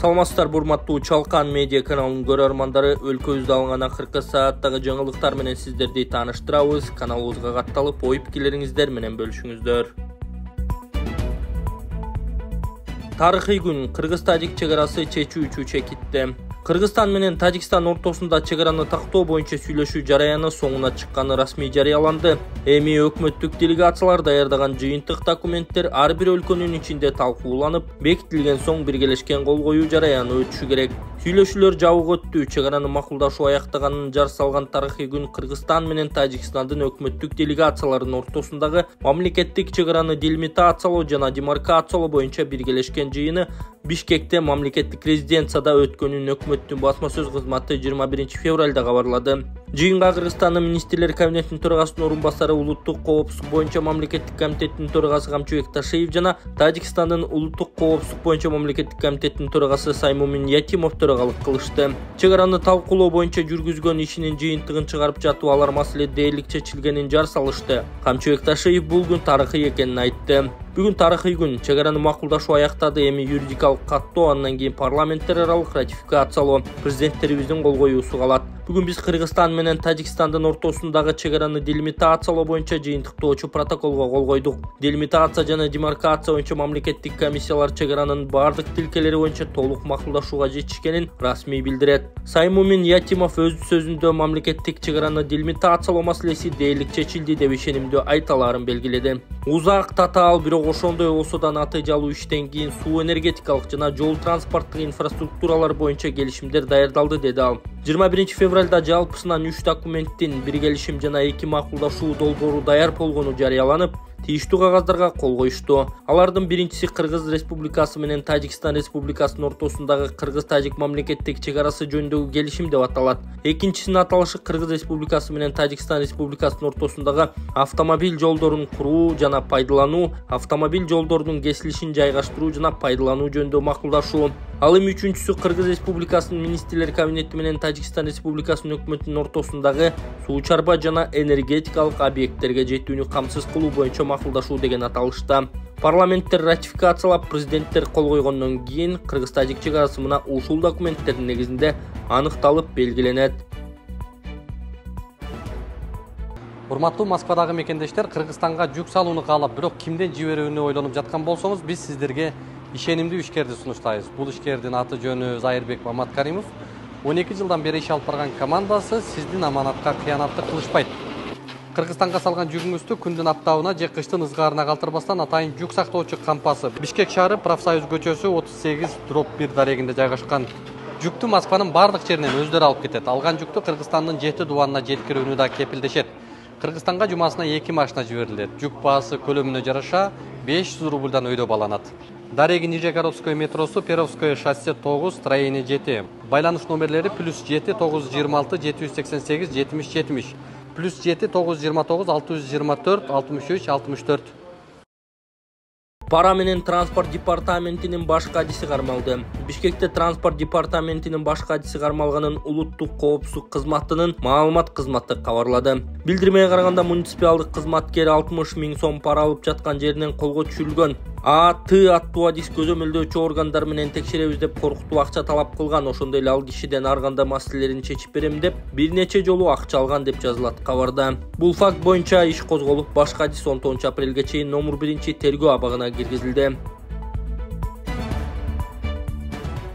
Саламатсыздар, урматтуу Чалкан медиа каналынын көрөрмандары. Өлкөбүздө алынган акыркы сааттагы жаңылыктар менен сиздерди тааныштырабыз. Каналыбызга катталып, ой-пикирлериңиздер менен бөлүшүңүздөр. Тарыхый күн. Кыргыз-Тажик чегарасы чечүүчү чекитте. Кыргызстан менен Тажикстан ортосунда чегараны тактоо боюнча сүйлөшүү жараяны соңуна чыкканы расмий жарыяланды. Эми өкмөттүк делегациялар даярдаган жыйынтык документтер ар бир өлкөнүн ичинде талкууланып, бекитилген соң биргелешкен кол коюу жараяны өтүшү керек. Сүйлөшүүлөр жабык өттү. Чегараны макулдашуу аяктаганын жар салган тарыхый күн Кыргызстан менен Тажикстандын өкмөттүк делегацияларынын ортосундагы мамлекеттик чегараны делимитациялоо жана демаркациялоо боюнча биргелешкен жыйыны Бишкекте мамлекеттик резиденцияда өткөнүн өкмөттүн басма сөз кызматы 21 февралда кабарлады. Жыйынга Кыргызстандын министрлер кабинетинин төрагасынын орун басары улуттук коопсуздук боюнча мамлекеттик комитеттин төрагасы Камчыбек Ташиев жана Тажикстандын улуттук коопсуздук боюнча мамлекеттик комитеттин төрагасы Саймумин Ятимов төрагалык кылышты. Чегараны талкуулоо боюнча жүргүзгөн ишинин жыйынтыгын чыгарып жатып, алар маселе дээрлик чечилгенин жар салышты. Камчыбек Ташиев бул күн тарыхый экенин айтты. Бүгүн тарыхый күн. Чегараны макулдашуу аяктады. Эми юридикалык каттоо, андан кийин парламенттер аралык ратификациялоо, президенттерибиздин кол коюусу калат. Бүгүн биз Кыргызстан менен Тажикстандын ортосундагы чегараны делимитациялоо боюнча жыйынтыктоочу протоколго кол койдук. Делимитация жана демаркация боюнча мамлекеттик комиссиялар чегаранын бардык тилкелери боюнча толук макулдашууга жетишкенин расмий билдирет. Саймумин Ятимов өз сөзүндө мамлекеттик чегараны делимитациялоо маселеси дээрлик чечилди деп ишенимдүү айталарын белгиледи. Узак татаал, бирок ошондой болсо да натыйжалуу иштен кийин суу энергетикалык жана жол транспорттук инфраструктуралар боюнча келишимдер даярдалды, деди ал. 21 февралда жалпысынан 3 документтин, бир келишим жана 2 макулдашуу долбоору даяр болгону жарыяланып, тийиштүү кагаздарга кол коюшту. Алардын биринчиси Кыргыз Республикасы менен Тажикстан Республикасынын ортосундагы Кыргыз-Тажик мамлекеттик чегарасы жөнүндөгү келишим деп аталат. Экинчисинин аталышы Кыргыз Республикасы менен Тажикстан Республикасынын ортосундагы автомобиль жолдорун куруу жана пайдалануу, автомобиль жолдорунун кесилишин жайгаштыруу жана пайдалануу жөнүндө макулдашуу. Ал эми үчүнчүсү Кыргыз Республикасынын министрлер кабинети менен Тажикстан Республикасынын өкмөтүнүн ортосундагы суу чарба жана энергетикалык объекттерге жетүүнү камсыз кылуу боюнча макулдашуу деген аталышта. Парламенттер ратификациялап, президенттер кол койгондон кийин Кыргыз-Тажик чегарасы мына ушул документтердин негизинде аныкталып белгиленет. Урматтуу Москвадагы мекендештер, Кыргызстанга жүк салууну каалап, бирок кимден жиберүүнү ойлонуп жаткан болсоңуз, биз сиздерге ишенимдүү ишкерди сунуштайбыз. Бул ишкердин аты жөнү Зайырбек Маматкаримов. 12 жылдан бери иш алып барган командасы сиздин аманатка кыянатты кылышпайт. Кыргызстанга салган жүгүңүздү күндүн аптабына же кыштын ызгаарына калтырбастан атайын жүк сактоочу кампасы Бишкек шаары Профсоюз көчөсү 38/1 дарегинде жайгашкан. Жүктү Москванын бардык жеринен өздөрү алып кетет. Алган жүктү Кыргызстандын 7 дубанына жеткирүүнү да кепилдешет. Кыргызстанга жумасына 2 машина жиберилет. Жүк баасы көлөмүнө жараша 500 рубльдан өйдө баланат. Дареги Нижегородское метросу, Перовское шоссе 9, строение 7. Байланыш номерлери +7 926 788 70 70. +7 929 624 63 64. Пара менен транспорт департаментинин баш кадиси кармалды. Бишкекте транспорт департаментинин баш кадиси кармалганын улуттук коопсуздук кызматынын маалымат кызматы кабарлады. Билдирмеге караганда муниципалдык кызматкер 60 000 сом пара алып жаткан жеринен колго түшүрүлгөн. аттуу адис көзөмөлдөөчү органдар менен текшеребиз деп коркутуп акча талап кылган. Ошондой эле ал кишиден ар кандай маселелерин чечип берем деп бир нече жолу акча алган деп жазылат кабарда. Бул факт боюнча иш козголуп, баш кадис 19 апрелге чейин номер 1 тергөө абагына киргизилди.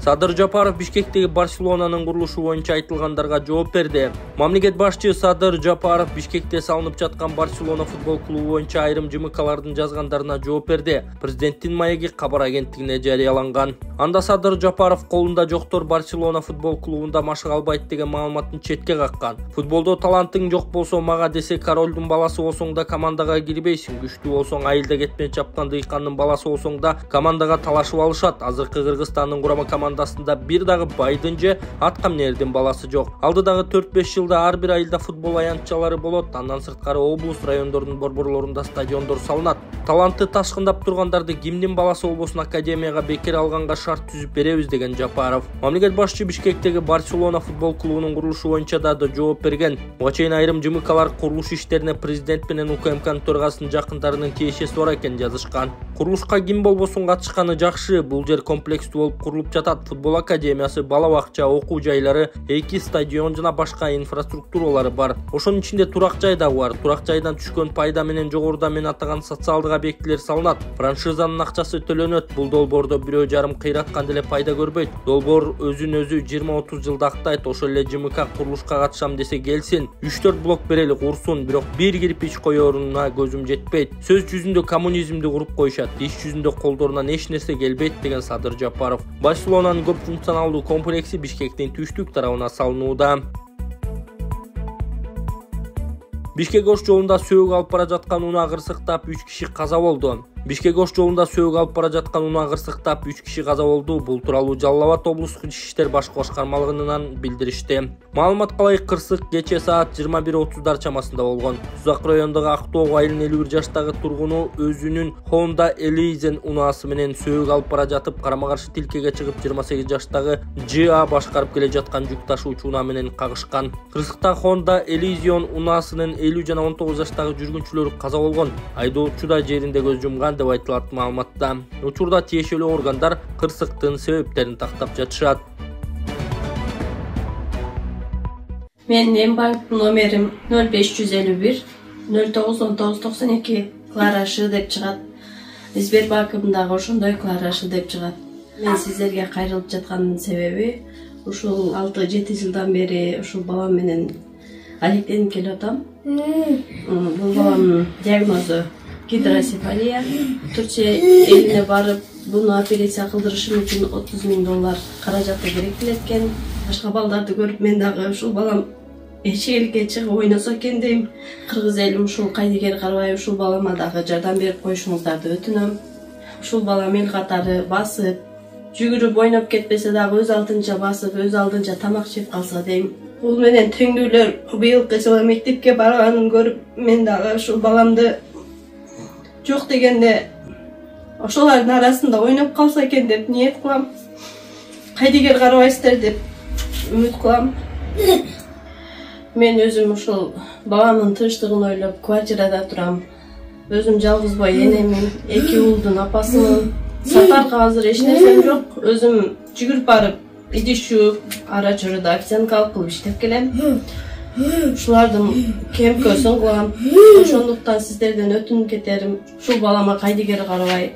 Садыр Жапаров Бишкектеги Барселонанын курулушу боюнча айтылгандарга жооп берди. Мамлекет башчы Садыр Жапаров Бишкекте салынып жаткан Барселона футбол клубу боюнча айрым жымыкалардын жазгандарына жооп берди. Президенттин маеги кабар агенттигине жарыяланган. Анда Садыр Жапаров колунда жоктор Барселона футбол клубунда машык албайт деген маалыматын четке каккан. Футболдо талантың жок болсо мага десе королдун баласы болсоң да командага кирбейсиң, күчтүү болсоң айылда кетпен чапкан дыйкандын баласы болсоң да командага талашып алышат. Азыркы Кыргызстандын курама командасында бир дагы байдын же аткамнердин баласы жок. Алдыдагы 4-5 жылда ар бир айылда футбол аянтчалары болот. Андан сырткары облус райондордун борборлорунда стадиондор салынат. Талантты ташкындап тургандарды кимдин баласы болбосун академияга бекер алганга шарт түзүп беребиз деген Жапаров. Мамлекет башчы Бишкектеги Барселона футбол клубунун курулушу боюнча да жооп берген. Буга чейин айрым жымыкалар курулуш иштерине президент менен УКМКнын төрагасынын жакындарынын тиешеси бар экенин жазышкан. Курулушка ким болбосун катышканы жакшы. Бул жер комплекстүү болуп курулуп жатат. футбол академиясы, бала бакча, окуу жайлары, 2 стадион жана башка инфраструктуралары бар. Ошонун ичинде турак жай да бар. Турак жайдан түшкөн пайда менен жогоруда мен атаган социалдык объектилер салынат. Франшизанын акчасы төлөнөт. Бул долбоордо 1,5 кыйраткан деле пайда көрбөйт. Долбоор өзүн-өзү 20-30 жылда актайт. Ошол эле ЖМК курулушка катышам десе келсин. 3-4 блок берели курсун, бирок бир кирпич коёруна көзүм жетпейт. Сөз жүзүндө коммунизмди куруп коюшат. Иш жүзүндө колдорунан эч нерсе келбейт деген Садыр Жапаров. Барселонанын көп функционалдуу комплекси Бишкектин түштүк тарабына салынууда. Бишкек-Ош жолунда сөөгү алып бара жаткан унаа кырсыктап 3 киши каза болду. Бишкек-Ош жолунда сөөгү алып бара жаткан унаа кырсыктап 3 киши каза болду. Бул тууралуу Жалал Абад облустук ички иштер башкы башкармалыгынан билдиришти. Маалыматка ылайык кырсык кече саат 21:30 чамасында болгон. Тузак районундагы Актоо айылынын 51 жаштагы тургуну өзүнүн Honda Elizen унаасы менен сөөгү алып бара жатып, карама-каршы тилкеге чыгып 28 жаштагы ЖА башкарып келе жаткан жүк ташуучу унаа менен кагышкан. Кырсыкта Honda Elizen унаасынын 50 жана 19 жаштагы жүргүнчүлөрү каза болгон. Айдоочу да жеринде көз жумган деп айтылат маалыматта. Учурда тиешелүү органдар кырсыктын себептерин тактап жатышат. Менин банк номерим 0551 091992 Кларашы деп чыгат. Сбербанкым дагы ошондой Кларашы деп чыгат. Мен сиздерге кайрылып жаткандын себеби ушул 6-7 жылдан бери ушул балам менен алектенип келип атам. Бул баламдын диагнозу гидросефалия. Түркия элине барып, буну операция кылдырышым үчүн $30.000 каражаты керектелет экен. Башка балдарды көрүп мен дагы ушул балам эшикке чыгып ойносо экен дейм. Кыргыз элим ушул Кайдыгер Карабаев ушул балама дагы жардам берип коюшуңуздарды өтүнөм. Ушул балам эл катары басып, жүгүрүп ойноп кетпесе дагы өз алдынча басып, өз алдынча тамак жеп калса дейм. Бул менен теңдүүлөр быйылкы жылы мектепке барганын көрүп, мен дагы ушул баламды жок дегенде ошолордун арасында ойноп калса экен деп ниет кылам. Кайдыгер карабайсыздар деп үмүт кылам. Мен өзүм ушул баламдын тынчтыгын ойлоп квартирада турам. Өзүм жалгыз бой энемин, 2 уулдун апасымын. Сапарга азыр эч нерсем жок. Өзүм жүгүрүп барып, идиш жууп, ара чоруда официанткалык кылып иштеп келем. Ушулардын кемкөсүн кылам. Ошондуктан сиздерден өтүнүп кетерим, ушул балама Кайдыгер Карабай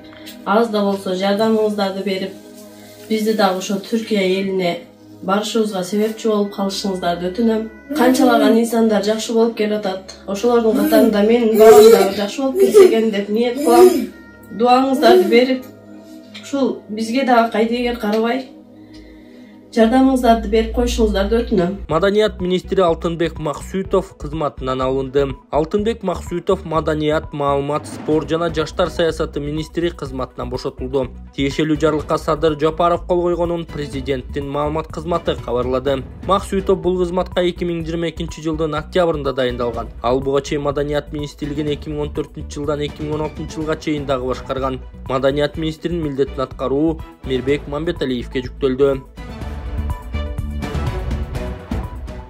аз да болсо жардамыңыздарды берип, бизди дагы ошо Түркия элине барышыбызга себепчи болуп калышыңыздарды өтүнөм. Канчалаган инсандар жакшы болуп келип атат. Ошолордун катарында менин балам дагы жакшы болуп кетсе экен деп ниет кылам. Дуаңыздарды берип, ушул бизге дагы Кайдыгер Карабай жардамыңыздарды берип коюшуңуздарды өтүнөм. Маданият министри Алтынбек Максутов кызматынан алынды. Алтынбек Максутов маданият, маалымат, спорт жана жаштар саясаты министри кызматынан бошотулду. Тиешелүү жарлыкка Садыр Жапаров кол койгонун президенттин маалымат кызматы кабарлады. Максутов бул кызматка 2022 жылдын октябрында дайындалган. Ал буга чейин маданият министрлигин 2014 жылдан 2016 жылга чейин дагы башкарган. Маданият министринин милдетин аткаруу Мирбек Мамбеталиевке жүктөлдү.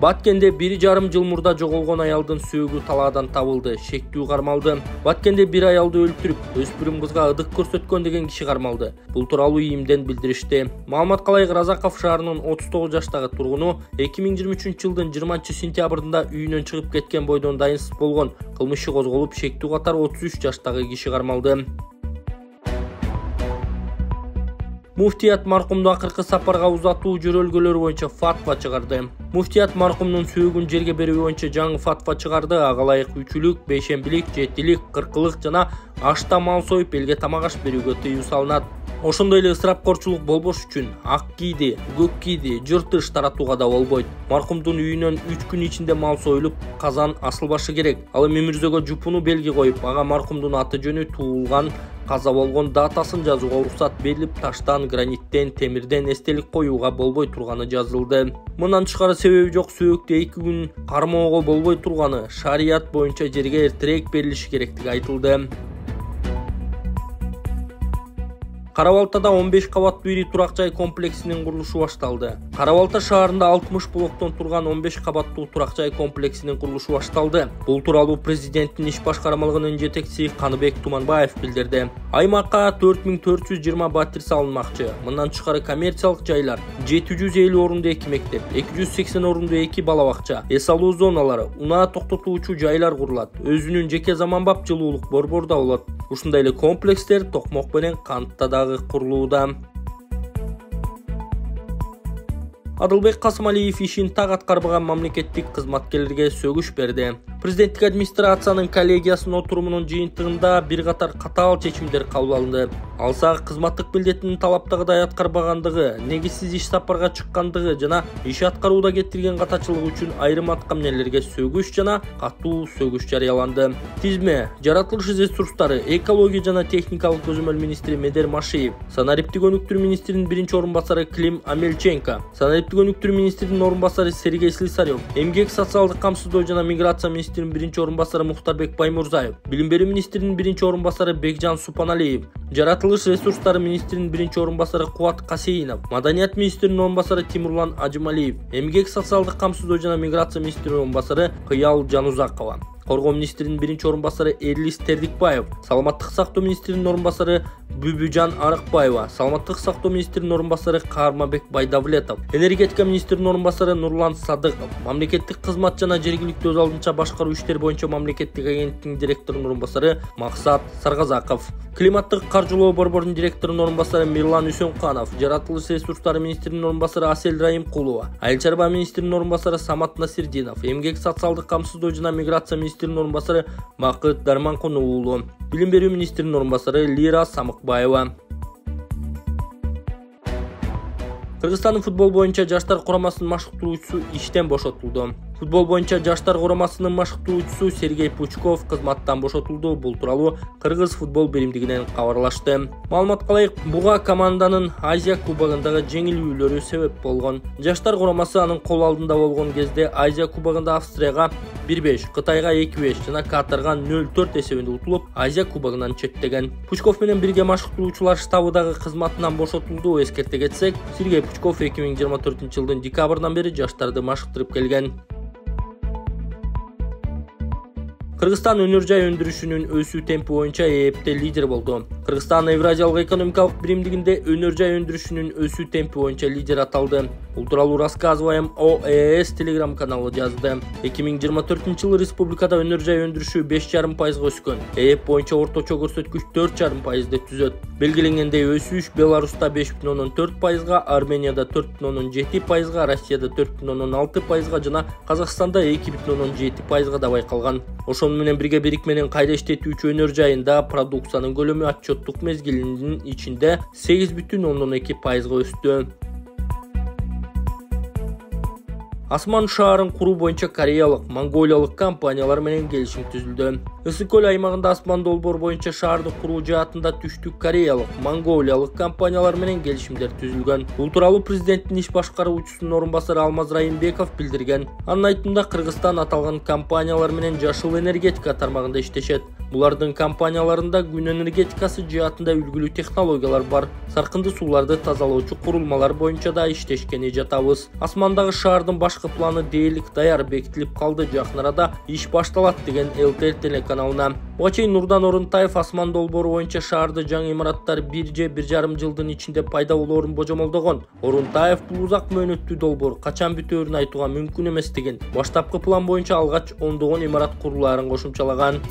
Баткенде 1,5 жыл мурда жоголгон аялдын сөөгү талаадан табылды. Шектүү кармалды. Баткенде bir аялды өлтүрүп, өспүрүм кызга ыдык көрсөткөн деген киши кармалды. Бул тууралуу ИИМден билдиришти. Маалыматка ылайык Разаков шаарынын 39 жаштагы тургуну 2023 жылдын 20 сентябрында үйүнөн чыгып кеткен бойдон дайынсыз болгон. Кылмыш козголуп, шектүү катары 33 жаштагы киши кармалды. Муфтият маркумду акыркы сапарга узатуу жөрөлгөлөрү боюнча фатва чыгарды. Муфтият маркумдун сөөгүн жерге берүү боюнча жаңы фатва чыгарды. Ага ылайык 3-лүк, 5-лик, 7-лик, 40-лык жана ашта мал союп элге тамак аш берүүгө тыюу салынат. Ошондой эле ысырапкорчулук болбош үчүн ак кийди, көк кийди, жыртыш таратууга да болбойт. Маркумдун үйүнөн 3 күн ичинде мал союлуп, казан асылбашы керек. Ал эми мүрзөгө жупуну белги коюп, ага маркумдун аты жөнү, туулган, каза болгон датасын жазууга уруксат берилип, таштан, граниттен, темирден эстелик коюуга болбой турганы жазылды. Мындан тышкары себеби жок сөөктү 2 күн кармоого болбой турганы, шарият боюнча жерге эртерээк берилиши керектиги айтылды. Кара Балтада 15 кабаттуу ири турак жай комплексинин курулушу башталды. Кара Балта шаарында 60 блоктон турган 15 кабаттуу турак жай комплексинин курулушу башталды. Бул тууралуу президенттин иш башкармалыгынын жетекчиси Каныбек Туманбаев билдирди. Аймакка 4420 батир салынмакчы. Мындан тышкары коммерциялык жайлар 750 орунду 2 мектеп, 280 орунду 2 бала бакча, эс алуу зоналары, унаа токтотуучу жайлар курулат. Өзүнүн жеке заманбап жылуулук борбору да болот. Ушундай эле комплекстер Токмок менен Кантта дагы курулууда. Адылбек Касымалиев ишин так аткарбаган мамлекеттик кызматкерлерге сөгүш берди. Президенттик администрациянын коллегиясынын отурумунун жыйынтыгында бир катар катаал чечимдер кабыл алынды. Алса кызматтык милдетин талаптагыдай аткарбагандыгы, негизсиз иш сапарга чыккандыгы жана иш аткарууда кетирген катачылык үчүн айрым аткамнелерге сөгүш жана катуу сөгүш жарыяланды. Тизме жаратылыш ресурстары, экология жана техникалык көзөмөл министри Медер Машиев, санариптик өнүктүрүү министринин биринчи орун басары Клим Амельченко, санариптик өнүктүрүү министринин орун басары Сергей Слесарев, эмгек социалдык камсыздоо жана миграция министринин биринчи орун басары Мухтарбек Баймурзаев, билим берүү министринин биринчи орун басары Бекжан Супаналиев, жаратылыш ресурстары министринин биринчи орун басары Кубат Касейинов, маданият министринин орун басары Тимурлан Ажымалиев, эмгек социалдык камсыздоо жана миграция министринин орун басары Кыял Жанузакова, коргоо министринин биринчи орун басары Эрлис Тердикбаев, саламаттык сактоо министринин орун басары Бүбүжан Арыкбаева, саламаттык сактоо министринин орун басары Кармабек Байдавлетов, энергетика министринин орун басары Нурлан Садыков, мамлекеттик кызмат жана жергиликтүү өз алдынча башкаруу иштери боюнча мамлекеттик агенттигинин директорунун орун басары Максат Саргазаков, климаттык каржылоо борборунун директорунун орун басары Мирлан Үсөнканов, жаратылыш ресурстары министринин орун басары Асель Райымкулова, айыл чарба министринин орун басары Самат Насирдинов, эмгек социалдык камсыздоо жана миграция министринин орун басары Макыт Дарманкон уулу, билим берүү министринин орун басары Лира Самыкбаева. Кыргызстандын футбол боюнча жаштар курамасынын машыктыруучусу иштен бошотулду. Футбол боюнча жаштар курамасынын машыктыруучусу Сергей Пучков кызматтан бошотулду. Бул тууралуу Кыргыз футбол биримдигинен кабарлашты. Маалымат кылайык, буга команданын Азия кубогундагы жеңилүүлөрү себеп болгон. Жаштар курамасы анын кол алдында болгон кезде Азия кубогунда Австрияга 1-5, Кытайга 2-5 жана Катарга 0-4 эсебинде утулуп, Азия кубогунан четтеген. Пучков менен бирге машыктыруучулар штабы дагы кызматынан бошотулду. Эскерте кетсек, Сергей Пучков 2024-жылдын декабрынан бери жаштарды машыктырып келген. Кыргызстан өнөр жай өндүрүшүнүн өсүү темпи боюнча ЭЭПте лидер болду. Кыргызстан Евразиялык экономикалык биримдигинде өнөр жай өндүрүшүнүн өсүү темпи боюнча лидер аталды. Бул тууралуу рассказываем ОЭС телеграм каналы жазды. 2024-жылы республикада өнөр жай өндүрүшү 5,5% өскөн. ЭЭП боюнча орточо көрсөткүч 4,5%ды түзөт. Белгиленгендей өсүш Беларуста 5,4%, Арменияда 4,7%, Россияда 4,6% жана Казакстанда 2,7% да байкалган. Ошону менен бирге бирикменин кайра иштетүүчү өнөр жайында продукциянын көлөмү отчеттук мезгилинин ичинде 8,2% өстү. Асман шаарын куруу боюнча кореялык, монголиялык компаниялар менен келишим түзүлдү. Ысык көл аймагында асман долбоор боюнча шаарды куруу жаатында түштүк кореялык, монголиялык компаниялар менен келишимдер түзүлгөн. Бул тууралуу президенттин иш башкаруучусунун орун басары Алмаз Райымбеков билдирген. Анын айтымында Кыргызстан аталган компаниялар менен жашыл энергетика тармагында иштешет. Булардын компанияларында күн энергетикасы жаатында үлгүлүү технологиялар бар. Саркынды сууларды тазалоочу курулмалар боюнча да иштешкени жатабыз. Асмандагы шаардын башкы планы дээрлик даяр бекитилип калды. Жакын арада иш башталат деген ЛТР телеканалына. Буга чейин Нурдан Орунтаев асман долбоору боюнча шаарды жаңы имараттар 1 же 1,5 жылдын ичинде пайда болоорун божомолдогон. Орунтаев бул узак мөөнөттүү долбоор качан бүтөөрүн айтууга мүмкүн эместигин, баштапкы план боюнча алгач ондогон имарат курулаарын кошумчалаган.